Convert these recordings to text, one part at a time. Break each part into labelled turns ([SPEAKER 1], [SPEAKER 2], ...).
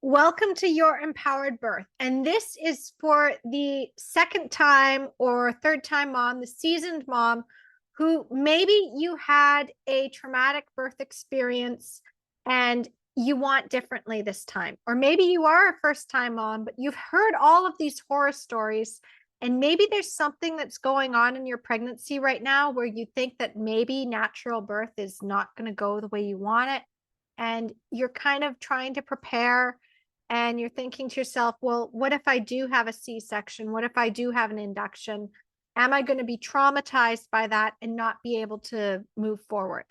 [SPEAKER 1] Welcome to your empowered birth. And this is for the second time or third time mom, the seasoned mom, who maybe you had a traumatic birth experience and you want differently this time. Or maybe you are a first time mom, but you've heard all of these horror stories. And maybe there's something that's going on in your pregnancy right now where you think that maybe natural birth is not going to go the way you want it. And you're kind of trying to prepare and you're thinking to yourself, well, what if I do have a C-section? What if I do have an induction? Am I going to be traumatized by that and not be able to move forward?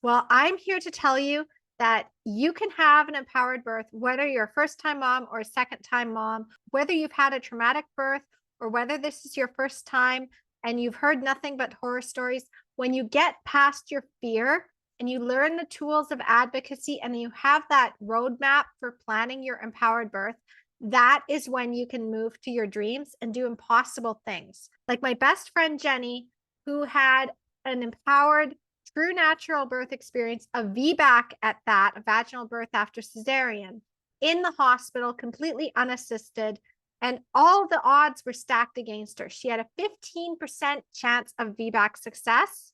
[SPEAKER 1] Well, I'm here to tell you that you can have an empowered birth, whether you're a first time mom or a second time mom, whether you've had a traumatic birth or whether this is your first time and you've heard nothing but horror stories. When you get past your fear and you learn the tools of advocacy and you have that roadmap for planning your empowered birth, that is when you can move to your dreams and do impossible things. Like my best friend, Jenny, who had an empowered, true natural birth experience, a VBAC at that, a vaginal birth after cesarean, in the hospital, completely unassisted. And all the odds were stacked against her. She had a 15% chance of VBAC success.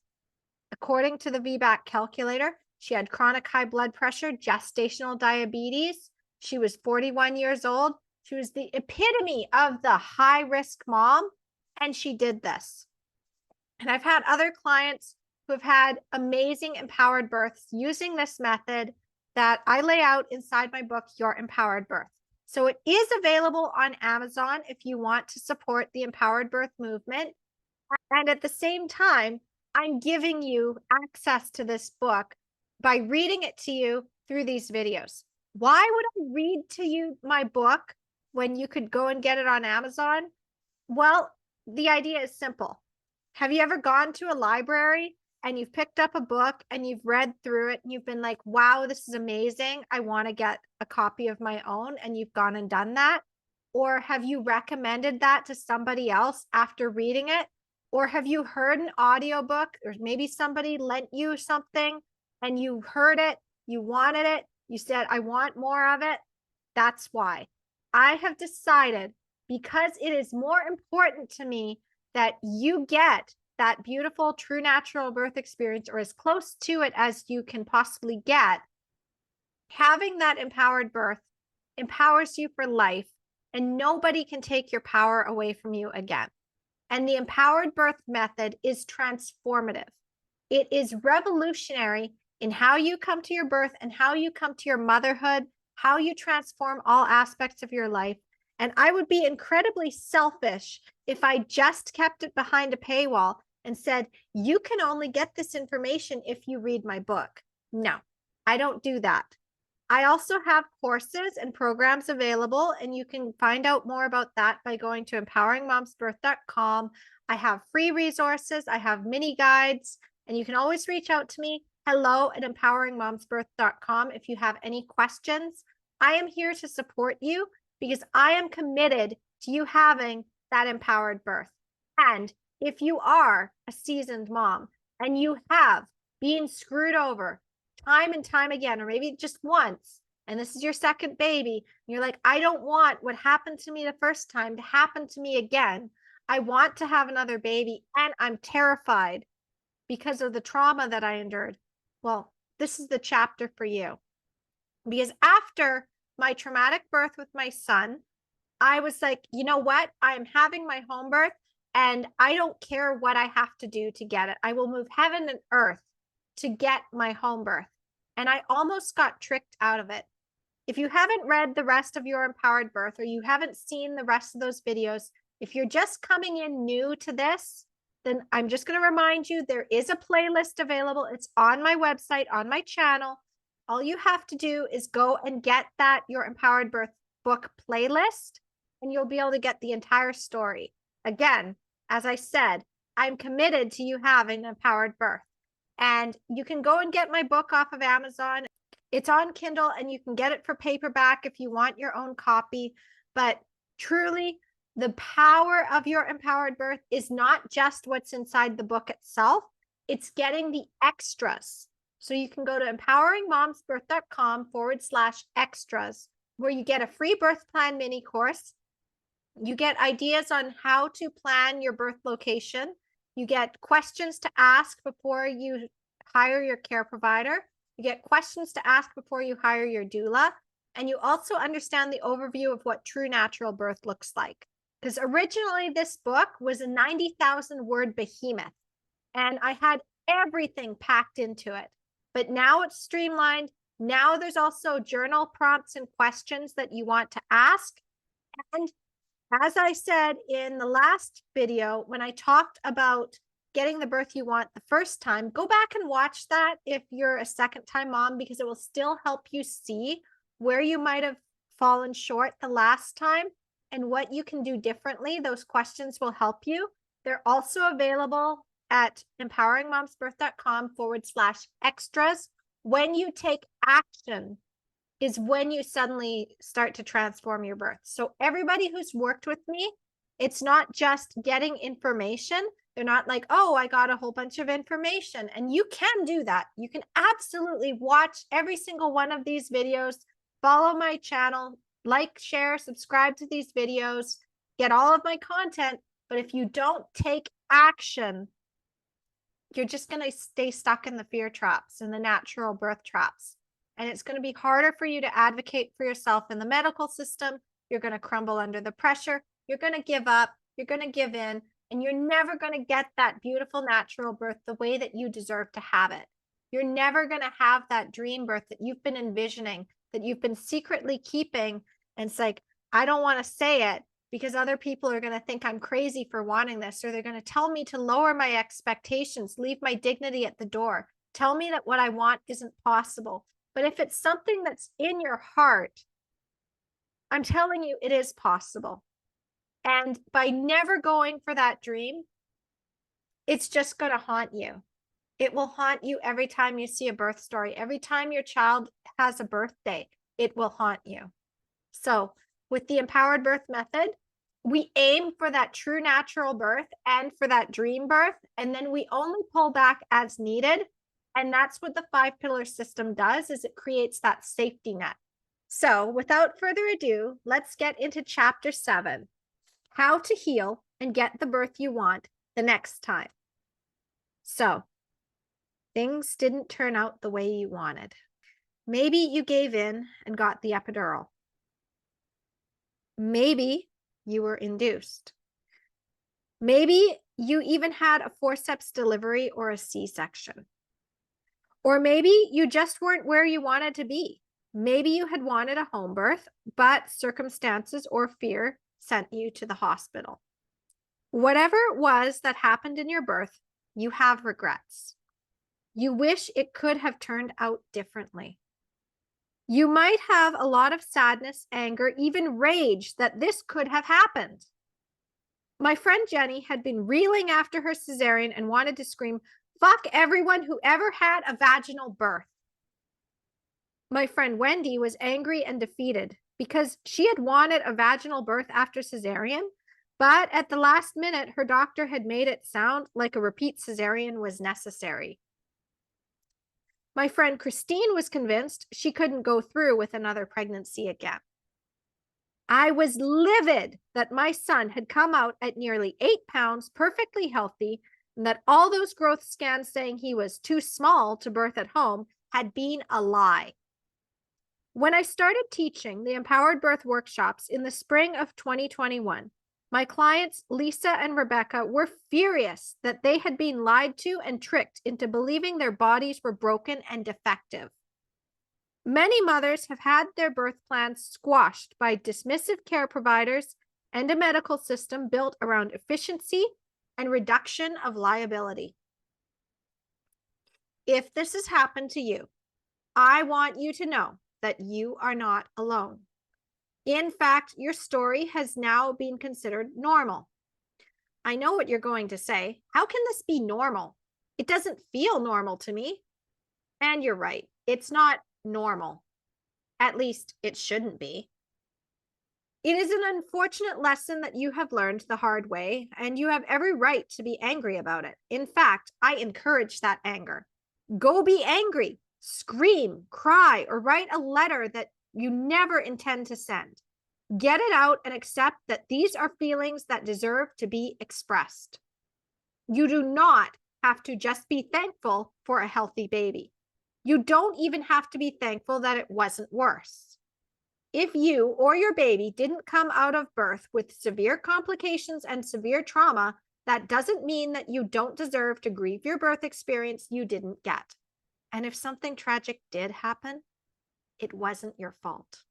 [SPEAKER 1] According to the VBAC calculator, she had chronic high blood pressure, gestational diabetes. She was 41 years old. She was the epitome of the high risk mom, and she did this. And I've had other clients who have had amazing empowered births using this method that I lay out inside my book, Your Empowered Birth. So it is available on Amazon if you want to support the empowered birth movement. And at the same time, I'm giving you access to this book by reading it to you through these videos. Why would I read to you my book when you could go and get it on Amazon? Well, the idea is simple. Have you ever gone to a library and you've picked up a book and you've read through it and you've been like, wow, this is amazing. I want to get a copy of my own, and you've gone and done that? Or have you recommended that to somebody else after reading it? Or have you heard an audiobook, or maybe somebody lent you something and you heard it, you wanted it, you said, I want more of it? That's why I have decided, because it is more important to me that you get that beautiful, true natural birth experience, or as close to it as you can possibly get. Having that empowered birth empowers you for life, and nobody can take your power away from you again. And the empowered birth method is transformative. It is revolutionary in how you come to your birth and how you come to your motherhood, how you transform all aspects of your life. And I would be incredibly selfish if I just kept it behind a paywall and said, you can only get this information if you read my book. No, I don't do that. I also have courses and programs available, and you can find out more about that by going to empoweringmomsbirth.com. I have free resources, I have mini guides, and you can always reach out to me, hello@empoweringmomsbirth.com, if you have any questions. I am here to support you because I am committed to you having that empowered birth. And if you are a seasoned mom and you have been screwed over time and time again, or maybe just once, and this is your second baby, and you're like, I don't want what happened to me the first time to happen to me again. I want to have another baby, and I'm terrified because of the trauma that I endured. Well, this is the chapter for you. Because after my traumatic birth with my son, I was like, you know what? I'm having my home birth, and I don't care what I have to do to get it. I will move heaven and earth to get my home birth. And I almost got tricked out of it. If you haven't read the rest of Your Empowered Birth, or you haven't seen the rest of those videos, if you're just coming in new to this, then I'm just going to remind you, there is a playlist available. It's on my website, on my channel. All you have to do is go and get that Your Empowered Birth book playlist, and you'll be able to get the entire story. Again, as I said, I'm committed to you having an empowered birth. And you can go and get my book off of Amazon. It's on Kindle, and you can get it for paperback if you want your own copy. But truly, the power of Your Empowered Birth is not just what's inside the book itself. It's getting the extras. So you can go to empoweringmomsbirth.com/extras, where you get a free birth plan mini course. You get ideas on how to plan your birth location. You get questions to ask before you hire your care provider. You get questions to ask before you hire your doula. And you also understand the overview of what true natural birth looks like. Because originally this book was a 90,000 word behemoth, and I had everything packed into it. But now it's streamlined. Now there's also journal prompts and questions that you want to ask. And as I said in the last video, when I talked about getting the birth you want the first time, go back and watch that if you're a second-time mom, because it will still help you see where you might have fallen short the last time and what you can do differently. Those questions will help you. They're also available at empoweringmomsbirth.com/extras. When you take action is when you suddenly start to transform your birth. So everybody who's worked with me, it's not just getting information. They're not like, oh, I got a whole bunch of information. And you can do that. You can absolutely watch every single one of these videos, follow my channel, like, share, subscribe to these videos, get all of my content. But if you don't take action, you're just going to stay stuck in the fear traps and the natural birth traps. And it's going to be harder for you to advocate for yourself in the medical system. You're going to crumble under the pressure. You're going to give up. You're going to give in. And you're never going to get that beautiful natural birth the way that you deserve to have it. You're never going to have that dream birth that you've been envisioning, that you've been secretly keeping. And it's like, I don't want to say it because other people are going to think I'm crazy for wanting this, or they're going to tell me to lower my expectations, leave my dignity at the door, tell me that what I want isn't possible. But if it's something that's in your heart, I'm telling you, it is possible. And by never going for that dream, it's just going to haunt you. It will haunt you every time you see a birth story. Every time your child has a birthday, it will haunt you. So with the empowered birth method, we aim for that true natural birth and for that dream birth. And then we only pull back as needed. And that's what the 5-pillar system does, is it creates that safety net. So without further ado, let's get into chapter 7, how to heal and get the birth you want the next time. So things didn't turn out the way you wanted. Maybe you gave in and got the epidural. Maybe you were induced. Maybe you even had a forceps delivery or a C-section. Or maybe you just weren't where you wanted to be. Maybe you had wanted a home birth, but circumstances or fear sent you to the hospital. Whatever it was that happened in your birth, you have regrets. You wish it could have turned out differently. You might have a lot of sadness, anger, even rage that this could have happened. My friend Jenny had been reeling after her cesarean and wanted to scream, "Fuck everyone who ever had a vaginal birth." My friend Wendy was angry and defeated because she had wanted a vaginal birth after cesarean, but at the last minute, her doctor had made it sound like a repeat cesarean was necessary. My friend Christine was convinced she couldn't go through with another pregnancy again. I was livid that my son had come out at nearly 8 pounds, perfectly healthy, and that all those growth scans saying he was too small to birth at home had been a lie. When I started teaching the Empowered Birth workshops in the spring of 2021, my clients, Lisa and Rebecca, were furious that they had been lied to and tricked into believing their bodies were broken and defective. Many mothers have had their birth plans squashed by dismissive care providers and a medical system built around efficiency and reduction of liability. If this has happened to you, I want you to know that you are not alone. In fact, your story has now been considered normal. I know what you're going to say. How can this be normal? It doesn't feel normal to me. And you're right. It's not normal. At least it shouldn't be. It is an unfortunate lesson that you have learned the hard way, and you have every right to be angry about it. In fact, I encourage that anger. Go be angry. Scream, cry, or write a letter that you never intend to send. Get it out and accept that these are feelings that deserve to be expressed. You do not have to just be thankful for a healthy baby. You don't even have to be thankful that it wasn't worse. If you or your baby didn't come out of birth with severe complications and severe trauma, that doesn't mean that you don't deserve to grieve your birth experience you didn't get. And if something tragic did happen, it wasn't your fault.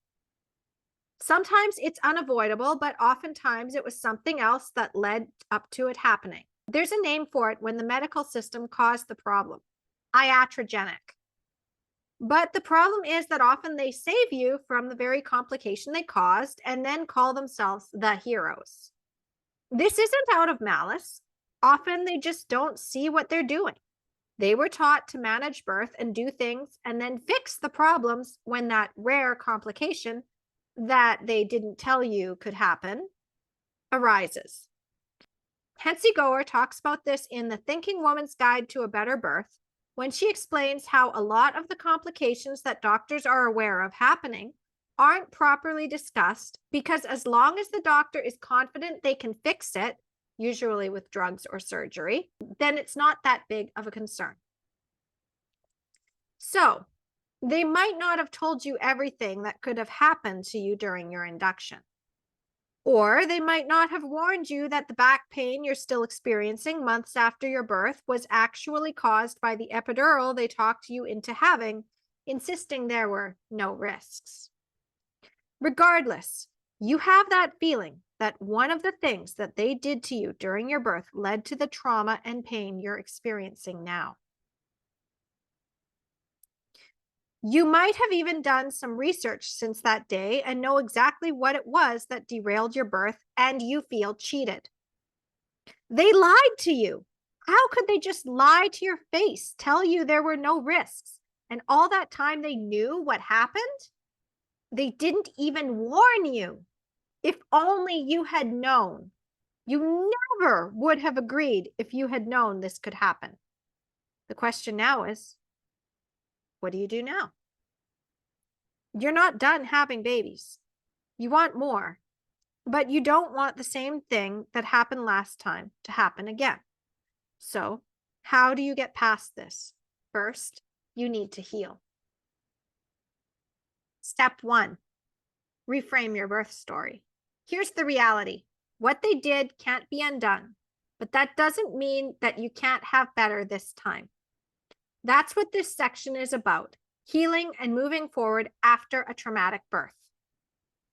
[SPEAKER 1] Sometimes it's unavoidable, but oftentimes it was something else that led up to it happening. There's a name for it when the medical system caused the problem: iatrogenic. But the problem is that often they save you from the very complication they caused and then call themselves the heroes. This isn't out of malice. Often they just don't see what they're doing. They were taught to manage birth and do things and then fix the problems when that rare complication that they didn't tell you could happen arises. Hensi Goer talks about this in The Thinking Woman's Guide to a Better Birth when she explains how a lot of the complications that doctors are aware of happening aren't properly discussed because as long as the doctor is confident they can fix it, usually with drugs or surgery, then it's not that big of a concern. So, they might not have told you everything that could have happened to you during your induction. Or they might not have warned you that the back pain you're still experiencing months after your birth was actually caused by the epidural they talked you into having, insisting there were no risks. Regardless, you have that feeling that one of the things that they did to you during your birth led to the trauma and pain you're experiencing now. You might have even done some research since that day and know exactly what it was that derailed your birth, and you feel cheated. They lied to you. How could they just lie to your face, tell you there were no risks, and all that time they knew what happened? They didn't even warn you. If only you had known. You never would have agreed if you had known this could happen. The question now is, what do you do now? You're not done having babies. You want more, but you don't want the same thing that happened last time to happen again. So, how do you get past this? First, you need to heal. Step 1, reframe your birth story. Here's the reality. What they did can't be undone, but that doesn't mean that you can't have better this time. That's what this section is about: healing and moving forward after a traumatic birth.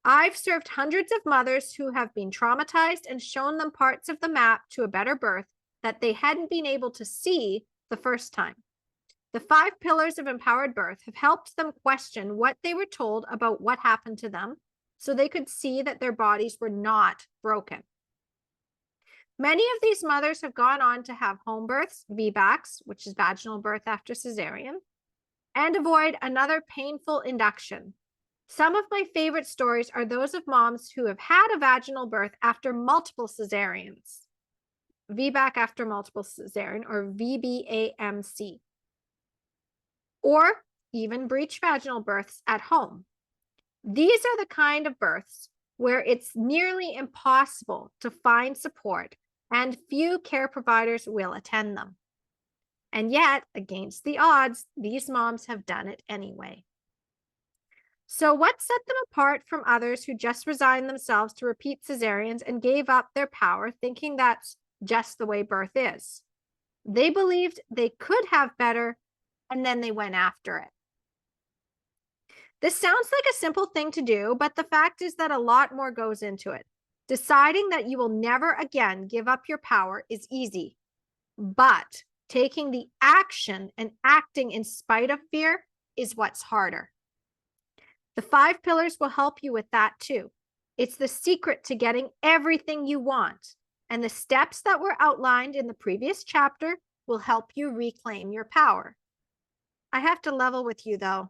[SPEAKER 1] I've served hundreds of mothers who have been traumatized and shown them parts of the map to a better birth that they hadn't been able to see the first time. The 5 pillars of empowered birth have helped them question what they were told about what happened to them so they could see that their bodies were not broken. Many of these mothers have gone on to have home births, VBACs, which is vaginal birth after cesarean, and avoid another painful induction. Some of my favorite stories are those of moms who have had a vaginal birth after multiple cesareans, VBAC after multiple cesarean, or VBAMC, or even breech vaginal births at home. These are the kind of births where it's nearly impossible to find support and few care providers will attend them. And yet, against the odds, these moms have done it anyway. So what set them apart from others who just resigned themselves to repeat cesareans and gave up their power, thinking that's just the way birth is? They believed they could have better, and then they went after it. This sounds like a simple thing to do, but the fact is that a lot more goes into it. Deciding that you will never again give up your power is easy, but taking the action and acting in spite of fear is what's harder. The 5 pillars will help you with that too. It's the secret to getting everything you want, and the steps that were outlined in the previous chapter will help you reclaim your power. I have to level with you though.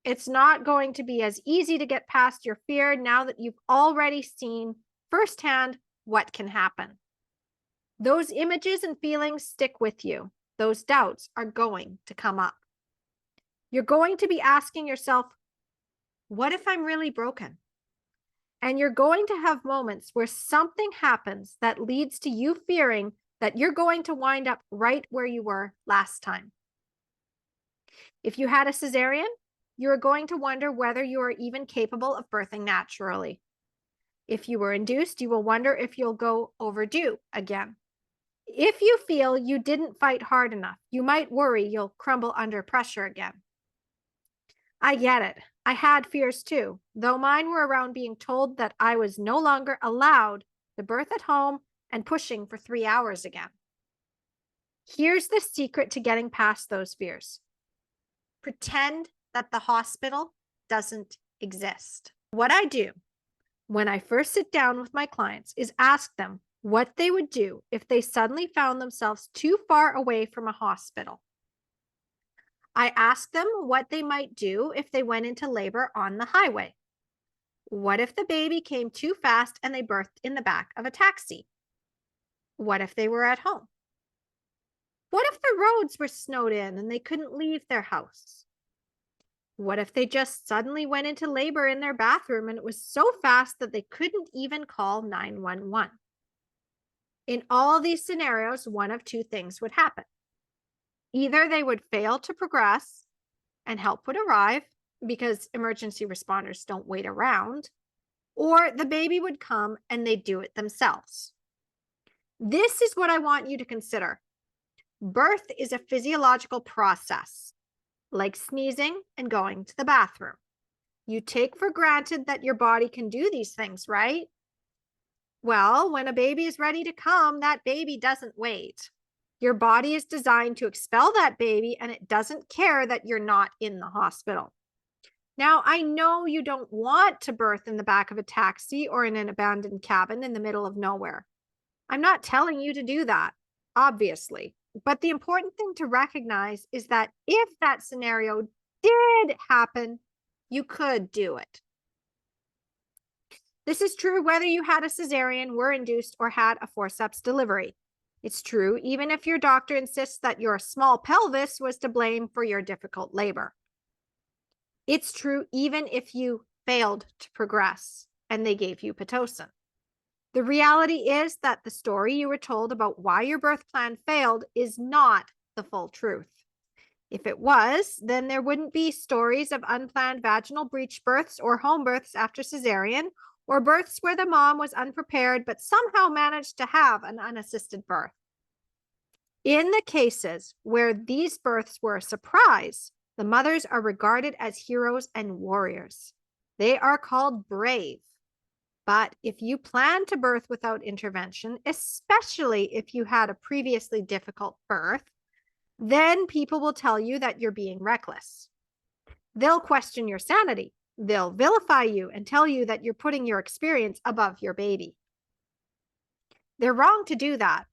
[SPEAKER 1] It's not going to be as easy to get past your fear now that you've already seen firsthand what can happen. Those images and feelings stick with you. Those doubts are going to come up. You're going to be asking yourself, what if I'm really broken? And you're going to have moments where something happens that leads to you fearing that you're going to wind up right where you were last time. If you had a cesarean, you're going to wonder whether you are even capable of birthing naturally. If you were induced, you will wonder if you'll go overdue again. If you feel you didn't fight hard enough, you might worry you'll crumble under pressure again. I get it. I had fears too, though mine were around being told that I was no longer allowed to birth at home and pushing for 3 hours again. Here's the secret to getting past those fears. Pretend that the hospital doesn't exist. What I do when I first sit down with my clients is ask them what they would do if they suddenly found themselves too far away from a hospital. I ask them what they might do if they went into labor on the highway. What if the baby came too fast and they birthed in the back of a taxi? What if they were at home? What if the roads were snowed in and they couldn't leave their house? What if they just suddenly went into labor in their bathroom and it was so fast that they couldn't even call 911? In all these scenarios, one of two things would happen. Either they would fail to progress and help would arrive because emergency responders don't wait around, or the baby would come and they'd do it themselves. This is what I want you to consider. Birth is a physiological process, like sneezing and going to the bathroom. You take for granted that your body can do these things, right? Well, when a baby is ready to come, that baby doesn't wait. Your body is designed to expel that baby, and it doesn't care that you're not in the hospital. Now, I know you don't want to birth in the back of a taxi or in an abandoned cabin in the middle of nowhere. I'm not telling you to do that, obviously. But the important thing to recognize is that if that scenario did happen, you could do it. This is true whether you had a cesarean, were induced, or had a forceps delivery. It's true even if your doctor insists that your small pelvis was to blame for your difficult labor. It's true even if you failed to progress and they gave you Pitocin. The reality is that the story you were told about why your birth plan failed is not the full truth. If it was, then there wouldn't be stories of unplanned vaginal breech births or home births after cesarean, or births where the mom was unprepared but somehow managed to have an unassisted birth. In the cases where these births were a surprise, the mothers are regarded as heroes and warriors. They are called brave. But if you plan to birth without intervention, especially if you had a previously difficult birth, then people will tell you that you're being reckless. They'll question your sanity. They'll vilify you and tell you that you're putting your experience above your baby. They're wrong to do that.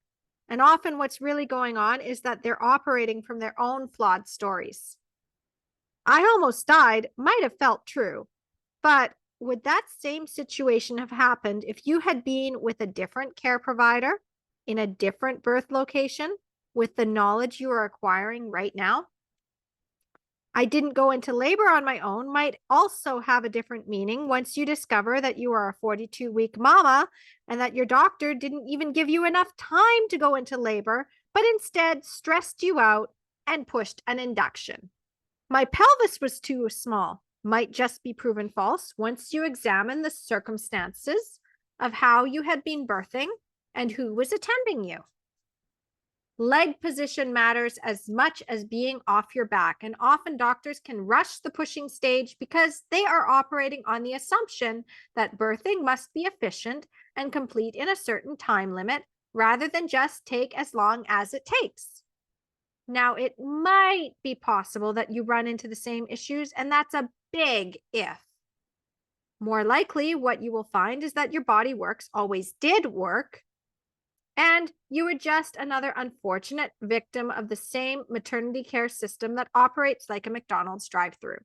[SPEAKER 1] And often what's really going on is that they're operating from their own flawed stories. I almost died might have felt true, but would that same situation have happened if you had been with a different care provider in a different birth location with the knowledge you are acquiring right now? I didn't go into labor on my own might also have a different meaning once you discover that you are a 42-week mama and that your doctor didn't even give you enough time to go into labor, but instead stressed you out and pushed an induction. My pelvis was too small might just be proven false once you examine the circumstances of how you had been birthing and who was attending you. Leg position matters as much as being off your back, and often doctors can rush the pushing stage because they are operating on the assumption that birthing must be efficient and complete in a certain time limit rather than just take as long as it takes. Now, it might be possible that you run into the same issues, and that's a big if. More likely, what you will find is that your body works always did work, and you were just another unfortunate victim of the same maternity care system that operates like a McDonald's drive-thru.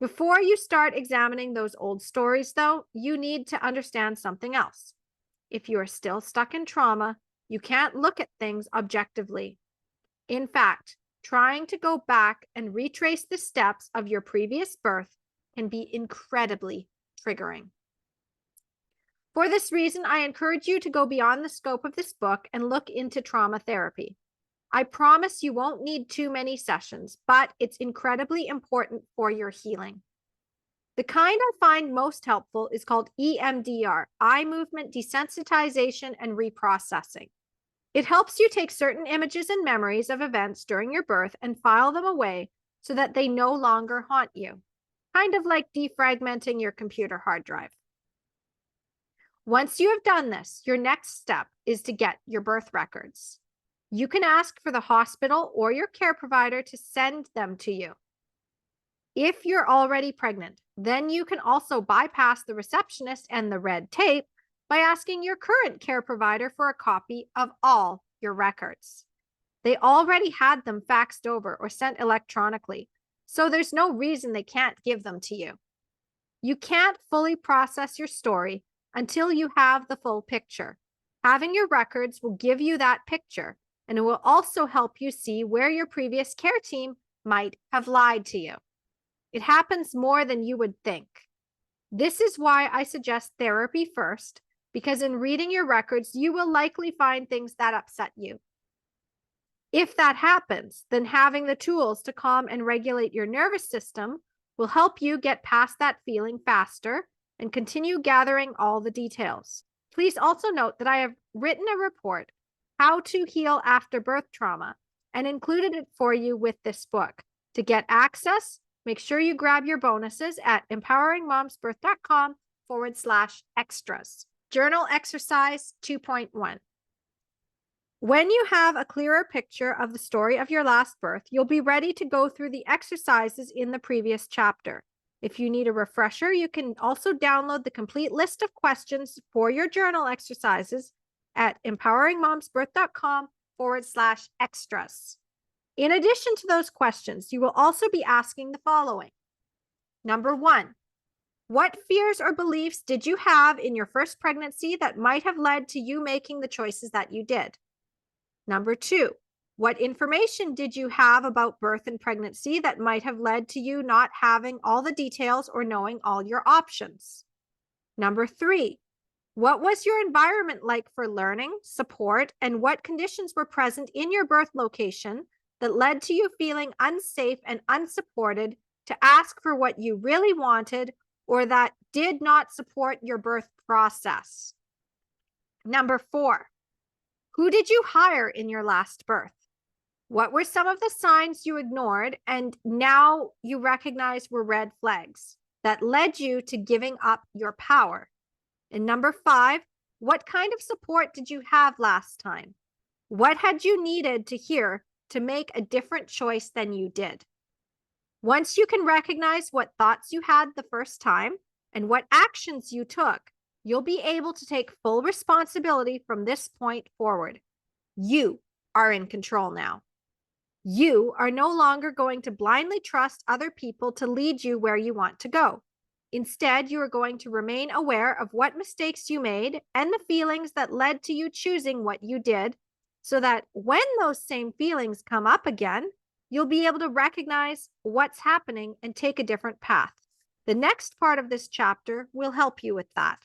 [SPEAKER 1] Before you start examining those old stories, though, you need to understand something else. If you are still stuck in trauma, you can't look at things objectively. In fact, trying to go back and retrace the steps of your previous birth can be incredibly triggering. For this reason, I encourage you to go beyond the scope of this book and look into trauma therapy. I promise you won't need too many sessions, but it's incredibly important for your healing. The kind I find most helpful is called EMDR, eye movement desensitization and reprocessing. It helps you take certain images and memories of events during your birth and file them away so that they no longer haunt you, kind of like defragmenting your computer hard drive. Once you have done this, your next step is to get your birth records. You can ask for the hospital or your care provider to send them to you. If you're already pregnant, then you can also bypass the receptionist and the red tape by asking your current care provider for a copy of all your records. They already had them faxed over or sent electronically, so there's no reason they can't give them to you. You can't fully process your story until you have the full picture. Having your records will give you that picture, and it will also help you see where your previous care team might have lied to you. It happens more than you would think. This is why I suggest therapy first, because in reading your records, you will likely find things that upset you. If that happens, then having the tools to calm and regulate your nervous system will help you get past that feeling faster and continue gathering all the details. Please also note that I have written a report, How to Heal After Birth Trauma, and included it for you with this book. To get access, make sure you grab your bonuses at empoweringmomsbirth.com/extras. Journal exercise 2.1. When you have a clearer picture of the story of your last birth, you'll be ready to go through the exercises in the previous chapter. If you need a refresher, you can also download the complete list of questions for your journal exercises at empoweringmomsbirth.com/extras. In addition to those questions, you will also be asking the following. Number 1, what fears or beliefs did you have in your first pregnancy that might have led to you making the choices that you did? Number 2, what information did you have about birth and pregnancy that might have led to you not having all the details or knowing all your options? Number 3, what was your environment like for learning, support, and what conditions were present in your birth location that led to you feeling unsafe and unsupported to ask for what you really wanted or that did not support your birth process? Number 4, who did you hire in your last birth? What were some of the signs you ignored and now you recognize were red flags that led you to giving up your power? And number 5, what kind of support did you have last time? What had you needed to hear to make a different choice than you did? Once you can recognize what thoughts you had the first time and what actions you took, you'll be able to take full responsibility from this point forward. You are in control now. You are no longer going to blindly trust other people to lead you where you want to go. Instead, you are going to remain aware of what mistakes you made and the feelings that led to you choosing what you did, so that when those same feelings come up again, you'll be able to recognize what's happening and take a different path. The next part of this chapter will help you with that.